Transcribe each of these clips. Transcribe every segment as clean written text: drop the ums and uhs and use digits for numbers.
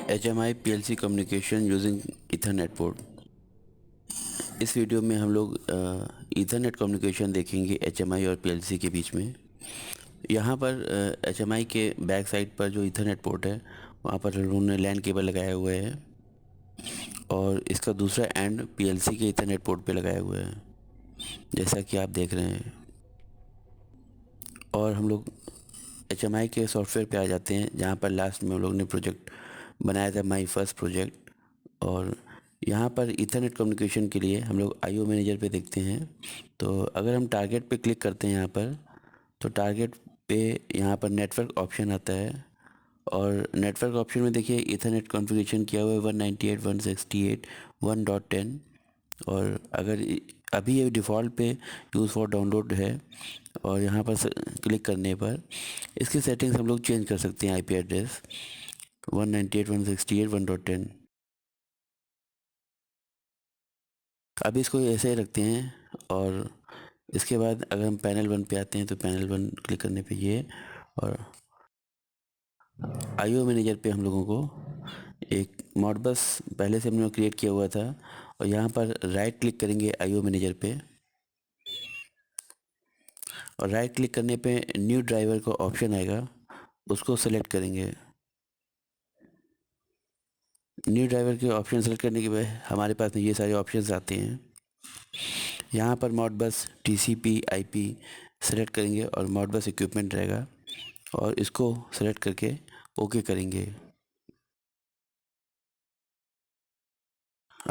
HMI PLC communication using Ethernet port. इस video में हम लोग ईथरनेट कम्युनिकेशन देखेंगे HMI और PLC के बीच में। यहाँ पर HMI के बैक साइड पर जो ईथरनेट पोर्ट है वहाँ पर उन्होंने लैन केबल लगाए हुए हैं और इसका दूसरा एंड PLC के ईथरनेट पोर्ट पे लगाए हुए हैं, जैसा कि आप देख रहे हैं। और हम लोग HMI के सॉफ्टवेयर पे आ जाते हैं, जहाँ पर लास्ट में हम लोग ने प्रोजेक्ट बनाया था, माई फर्स्ट प्रोजेक्ट। और यहाँ पर ईथरनेट कम्युनिकेशन के लिए हम लोग IO मैनेजर पे देखते हैं। तो अगर हम टारगेट पे क्लिक करते हैं यहाँ पर, तो टारगेट पे यहाँ पर नेटवर्क ऑप्शन आता है और नेटवर्क ऑप्शन में देखिए ईथरनेट कॉन्फ़िगरेशन किया हुआ है 198.168.1.10। और अगर अभी ये डिफ़ॉल्ट पे यूज़ फॉर डाउनलोड है और यहाँ पर क्लिक करने पर इसकी सेटिंग्स हम लोग चेंज कर सकते हैं। IP address 198.168.1.10। अभी इसको ऐसे ही रखते हैं। और इसके बाद अगर हम पैनल 1 पे आते हैं तो पैनल 1 क्लिक करने पे ये, और IO मैनेजर पे हम लोगों को एक मॉडबस पहले से हमने क्रिएट किया हुआ था और यहाँ पर राइट क्लिक करेंगे IO मैनेजर पे, और राइट क्लिक करने पे न्यू ड्राइवर का ऑप्शन आएगा, उसको सेलेक्ट करेंगे। न्यू ड्राइवर के ऑप्शन सेलेक्ट करने के बाद हमारे पास में ये सारे ऑप्शंस आते हैं। यहाँ पर मॉडबस TCP IP सेलेक्ट करेंगे और मॉडबस इक्विपमेंट रहेगा और इसको सेलेक्ट करके ओके करेंगे।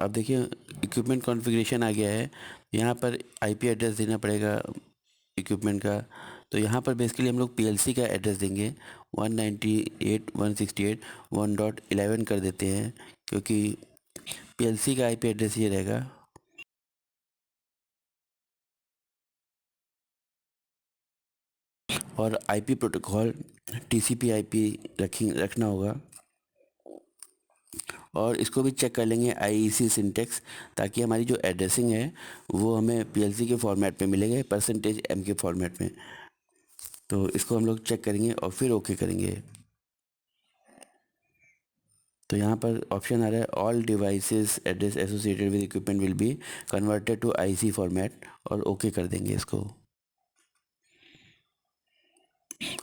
अब देखिए इक्विपमेंट कॉन्फ़िगरेशन आ गया है। यहाँ पर IP एड्रेस देना पड़ेगा इक्विपमेंट का। तो यहाँ पर बेसिकली हम लोग PLC का एड्रेस देंगे 198.168.1.11 कर देते हैं, क्योंकि PLC का IP एड्रेस ये रहेगा। और IP प्रोटोकॉल TCP IP रखना होगा। और इसको भी चेक कर लेंगे IEC सिंटेक्स, ताकि हमारी जो एड्रेसिंग है वो हमें PLC के फॉर्मेट में मिलेगा %m के फॉर्मेट में। तो इसको हम लोग चेक करेंगे और फिर ओके करेंगे। तो यहाँ पर ऑप्शन आ रहा है all devices address associated with equipment will be converted to IC format, और ओके कर देंगे इसको।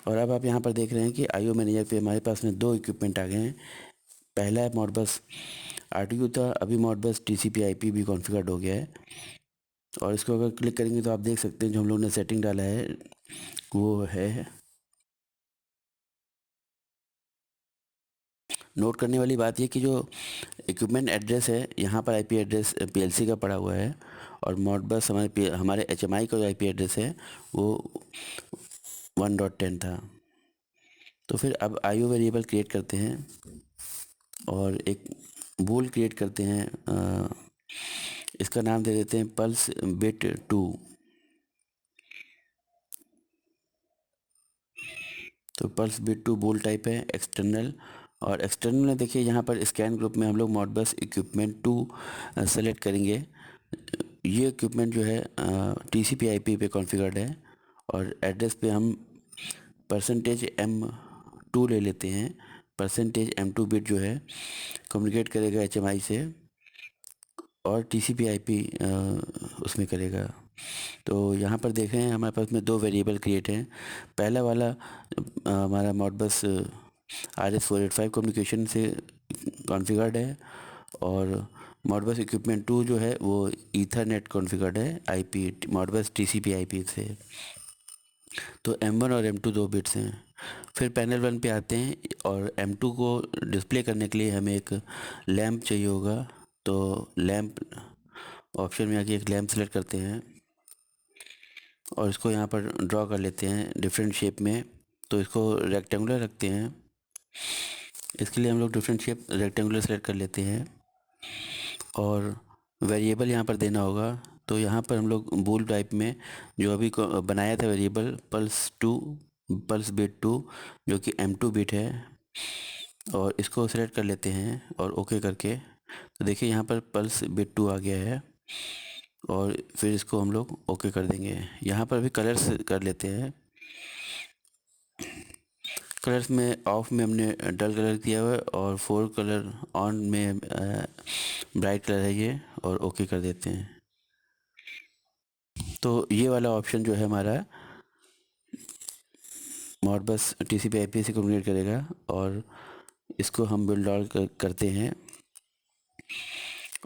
और अब आप यहाँ पर देख रहे हैं कि IO मैनेजर पे हमारे पास में 2 इक्विपमेंट आ गए हैं। पहला है मॉडबस RTU था, अभी मॉडबस TCP IP भी कॉन्फ़िगर्ड हो गया है। और इसको अगर क्लिक करेंगे तो आप देख सकते हैं जो हम लोग ने सेटिंग डाला है वो है। नोट करने वाली बात ये कि जो इक्विपमेंट एड्रेस है यहाँ पर IP एड्रेस PLC का पड़ा हुआ है, और मॉडबस हमारे HMI का जो IP एड्रेस है वो 1.10 था। तो फिर अब IO वेरिएबल क्रिएट करते हैं और एक बूल क्रिएट करते हैं। इसका नाम दे देते हैं पल्स बिट 2। तो पल्स बिट 2 बूल टाइप है एक्सटर्नल। और एक्सटर्नल में देखिए यहाँ पर स्कैन ग्रुप में हम लोग मॉडबस इक्विपमेंट 2 सेलेक्ट करेंगे। ये इक्विपमेंट जो है TCP IP पे कॉन्फ़िगर्ड है, और एड्रेस पे हम %m2 ले लेते हैं। %m2 बिट जो है कम्युनिकेट करेगा HMI से और TCP IP उसमें करेगा। तो यहाँ पर देख रहे हैं हमारे पास में 2 वेरिएबल क्रिएट हैं। पहला वाला हमारा मॉडबस RS485 कम्युनिकेशन से कॉन्फ़िगर्ड है, और मॉडबस इक्विपमेंट 2 जो है वो ईथरनेट कॉन्फ़िगर्ड है IP मॉडबस TCP IP से। तो M1 और M2 2 बिट्स हैं। फिर पैनल 1 पे आते हैं, और M2 को डिस्प्ले करने के लिए हमें एक लैंप चाहिए होगा। तो लैंप ऑप्शन में आके एक लैंप सेलेक्ट करते हैं और इसको यहाँ पर ड्रॉ कर लेते हैं डिफरेंट शेप में। तो इसको रेक्टेंगुलर रखते हैं। इसके लिए हम लोग डिफरेंट शेप रेक्टेंगुलर सेलेक्ट कर लेते हैं और वेरिएबल यहाँ पर देना होगा। तो यहाँ पर हम लोग बूल टाइप में जो अभी बनाया था वेरिएबल पल्स बिट 2, जो कि M2 बिट है, और इसको सेलेक्ट कर लेते हैं और ओके करके। तो देखिए यहाँ पर पल्स बिट 2 आ गया है, और फिर इसको हम लोग ओके कर देंगे। यहाँ पर भी कलर्स कर लेते हैं। कलर्स में ऑफ में हमने डल कलर दिया हुआ है और 4 कलर ऑन में ब्राइट कलर है ये, और ओके कर देते हैं। तो ये वाला ऑप्शन जो है हमारा मॉडबस TCP/IP से कम्युनिकेट करेगा, और इसको हम बिल्ड आउट करते हैं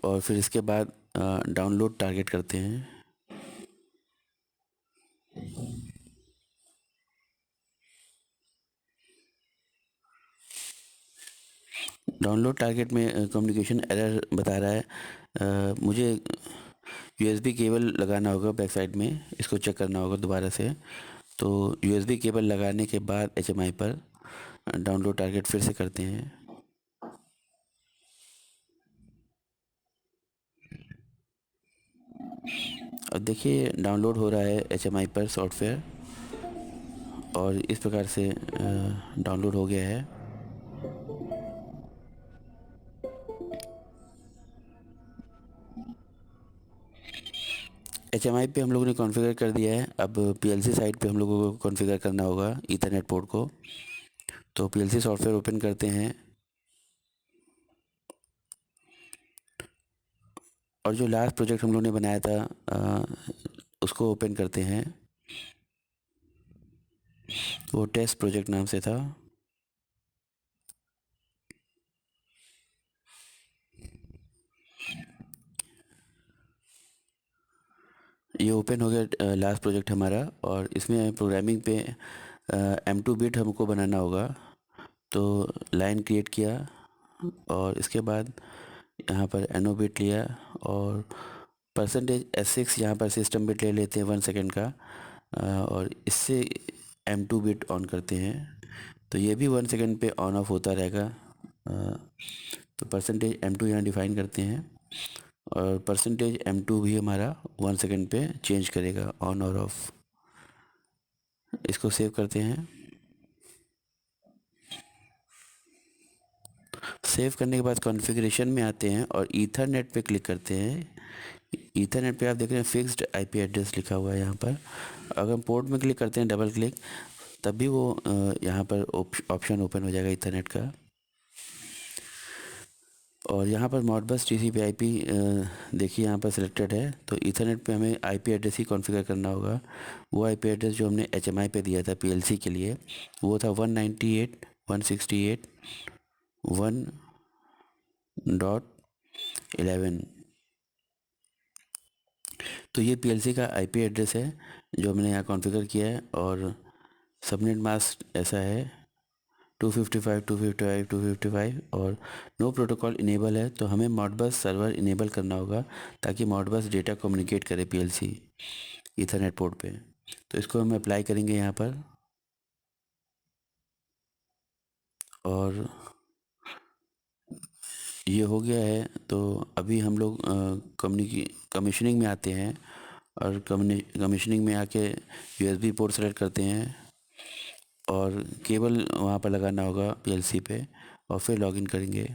और फिर इसके बाद डाउनलोड टारगेट करते हैं। डाउनलोड टारगेट में कम्युनिकेशन एरर बता रहा है। मुझे USB केबल लगाना होगा बैक साइड में, इसको चेक करना होगा दोबारा से। तो USB केबल लगाने के बाद HMI पर डाउनलोड टारगेट फिर से करते हैं। अब देखिए डाउनलोड हो रहा है HMI पर सॉफ्टवेयर, और इस प्रकार से डाउनलोड हो गया है। HMI पे हम लोगों ने कॉन्फ़िगर कर दिया है। अब PLC साइड पे हम लोगों को कॉन्फ़िगर करना होगा ईथरनेट पोर्ट को। तो PLC सॉफ्टवेयर ओपन करते हैं, और जो लास्ट प्रोजेक्ट हम लोगों ने बनाया था उसको ओपन करते हैं। वो टेस्ट प्रोजेक्ट नाम से था। ये ओपन हो गया लास्ट प्रोजेक्ट हमारा, और इसमें प्रोग्रामिंग पे M2 बिट हमको बनाना होगा। तो लाइन क्रिएट किया, और इसके बाद यहाँ पर NO बिट लिया, और %S6 यहाँ पर सिस्टम बिट ले लेते हैं 1 सेकेंड का, और इससे M2 बिट ऑन करते हैं। तो ये भी 1 सेकेंड पे ऑन ऑफ होता रहेगा। तो %M2 यहाँ डिफाइन करते हैं, और %M2 भी हमारा 1 सेकेंड पे चेंज करेगा ऑन और ऑफ। इसको सेव करते हैं। सेव करने के बाद कॉन्फ़िगरेशन में आते हैं और ईथरनेट पे क्लिक करते हैं। ईथरनेट पे आप देख रहे हैं फिक्स्ड IP एड्रेस लिखा हुआ है यहाँ पर। अगर हम पोर्ट में क्लिक करते हैं डबल क्लिक, तब भी वो यहाँ पर ऑप्शन ओपन हो जाएगा ईथरनेट का। और यहाँ पर मॉडबस TCP/IP देखिए यहाँ पर सिलेक्टेड है। तो ईथरनेट पे हमें IP एड्रेस ही कॉन्फ़िगर करना होगा। वो IP एड्रेस जो हमने HMI पे दिया था PLC के लिए, वो था 198.168.1.11। तो ये PLC का IP एड्रेस है जो हमने यहाँ कॉन्फ़िगर किया है, और सबनेट मास्क ऐसा है 255, 255, 255, और नो प्रोटोकॉल इनेबल है। तो हमें मॉडबस सर्वर इनेबल करना होगा ताकि मॉडबस डेटा कम्युनिकेट करे PLC ईथरनेट पोर्ट पे। तो इसको हम अप्लाई करेंगे यहाँ पर, और ये हो गया है। तो अभी हम लोग कमीशनिंग में आते हैं, और कमीशनिंग में आके USB पोर्ट सेलेक्ट करते हैं, और केबल वहाँ पर लगाना होगा PLC पे, और फिर लॉगिन करेंगे।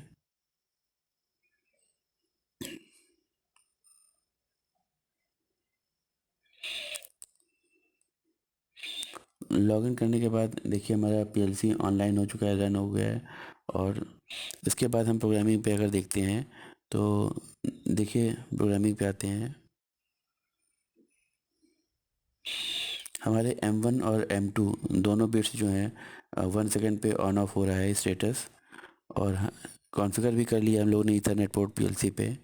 लॉगिन करने के बाद देखिए हमारा PLC ऑनलाइन हो चुका है, रन हो गया है। और इसके बाद हम प्रोग्रामिंग पे अगर देखते हैं, तो देखिए प्रोग्रामिंग पे आते हैं। हमारे M1 और M2 दोनों बिट्स जो हैं 1 सेकेंड पे ऑन ऑफ हो रहा है स्टेटस, और कॉन्फ़िगर भी कर लिया हम लोगों ने ईथरनेट पोर्ट PLC पे।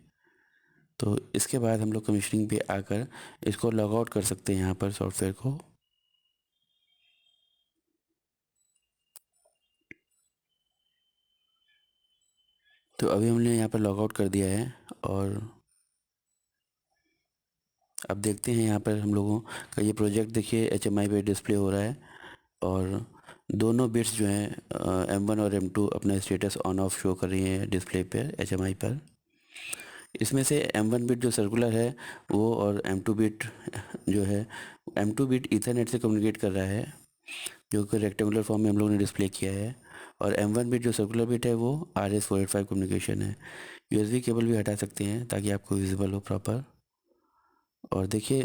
तो इसके बाद हम लोग कमीशनिंग पे आकर इसको लॉग आउट कर सकते हैं यहाँ पर सॉफ्टवेयर को। तो अभी हमने यहाँ पर लॉग आउट कर दिया है, और अब देखते हैं यहाँ पर हम लोगों का ये प्रोजेक्ट देखिए HMI पे डिस्प्ले हो रहा है, और दोनों बिट्स जो हैं M1 और M2 अपना स्टेटस ऑन ऑफ शो कर रही हैं डिस्प्ले पर HMI पर। इसमें से M1 बिट जो सर्कुलर है वो, और M2 बिट जो है, M2 बिट ईथरनेट से कम्युनिकेट कर रहा है, जो कि रेक्टेंगुलर फॉर्म में हम लोगों ने डिस्प्ले किया है। और M1 बिट जो सर्कुलर बिट है वो RS485 कम्युनिकेशन है। USB केबल भी हटा सकते हैं ताकि आपको विजिबल हो प्रॉपर। और देखिए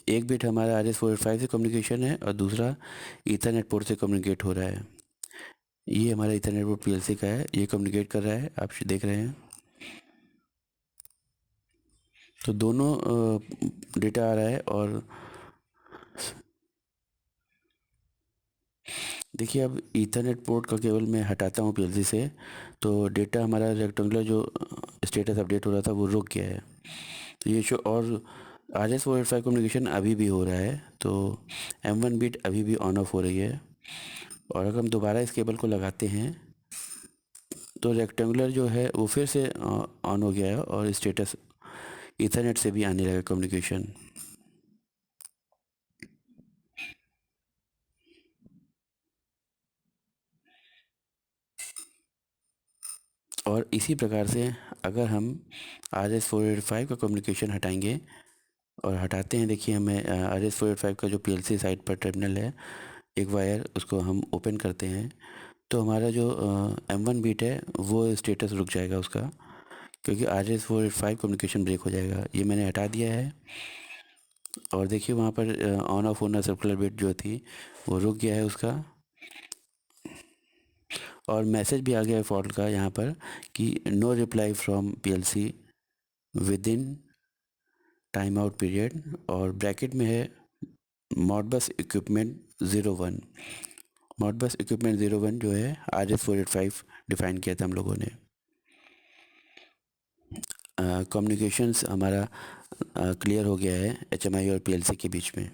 एक बिट हमारा RS485 से कम्युनिकेशन है, और दूसरा ईथरनेट पोर्ट से कम्युनिकेट हो रहा है। ये हमारा इथरनेट पोर्ट पीएलसी का है, ये कम्युनिकेट कर रहा है, आप देख रहे हैं। तो दोनों डेटा आ रहा है। और देखिए अब ईथरनेट पोर्ट का केबल मैं हटाता हूँ पीएलसी से, तो डेटा हमारा रेक्टेंगुलर जो स्टेटस अपडेट हो रहा था वो रुक गया है। तो ये शो, और RS-485 कम्युनिकेशन अभी भी हो रहा है, तो M1 बिट अभी भी ऑन ऑफ हो रही है। और अगर हम दोबारा इस केबल को लगाते हैं तो रेक्टेंगुलर जो है वो फिर से ऑन हो गया है, और स्टेटस ईथरनेट से भी आने लगा कम्युनिकेशन। और इसी प्रकार से अगर हम RS-485 का कम्युनिकेशन हटाएंगे, और हटाते हैं, देखिए हमें RS-485 का जो पीएलसी साइड पर टर्मिनल है, एक वायर उसको हम ओपन करते हैं, तो हमारा जो M1 बीट है वो स्टेटस रुक जाएगा उसका, क्योंकि RS-485 कम्युनिकेशन ब्रेक हो जाएगा। ये मैंने हटा दिया है, और देखिए वहाँ पर ऑन ऑफ होना सर्कुलर बिट जो थी वो रुक गया है उसका, और मैसेज भी आ गया है फॉल्ट का यहाँ पर कि no reply from PLC within time out period, और ब्रैकेट में है मॉडबस इक्विपमेंट 01। मॉडबस इक्विपमेंट 01 जो है RS-485 डिफ़ाइन किया था हम लोगों ने। कम्युनिकेशंस हमारा क्लियर हो गया है HMI और PLC के बीच में।